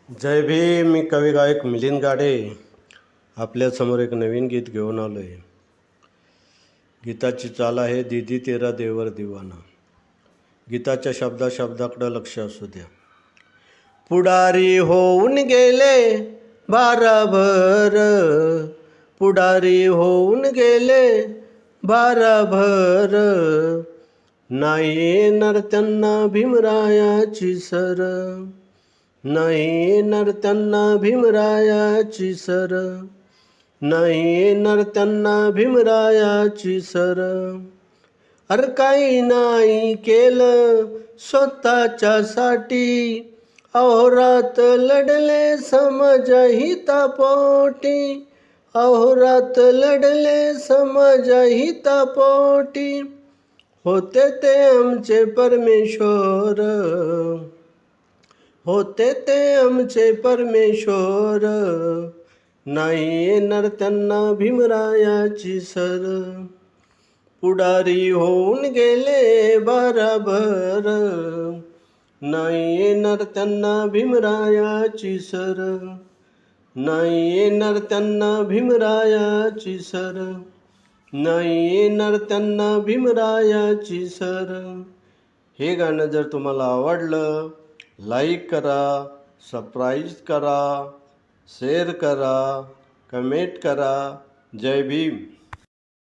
जय भीम. मी कवी गायक मिलिंद गाडे आपल्यासमोर एक नवीन गीत घेऊन आलो आहे. गीताची चाल आहे, दीदी तेरा देवर दिवाना. गीताच्या शब्दाकडं लक्ष असू द्या. पुढारी होऊन गेले भाराभर, पुढारी होऊन गेले भाराभर, नाही येणार त्यांना भीमरायाची सर, नाही येणार त्यांना भीमरायाची सर, नाही येणार त्यांना भीमरायाची सर. अरे काही नाही केलं स्वतःच्यासाठी, अहोरात लढले समाज हितापोटी, अहोरात लढले समाज हितापोटी. होते ते आमचे परमेश्वर, होते ते आमचे परमेश्वर, नाही येणार त्यांना भीमरायाची सर. पुढारी होऊन गेले भाराभर, नाही येणार त्यांना भीमरायाची सर, नाही येणार त्यांना भीमरायाची सर, नाही येणार त्यांना भीमरायाची सर. हे गाणं जर तुम्हाला आवडलं, लाईक करा, सबस्क्राईब करा, शेअर करा, कमेंट करा. जय भीम.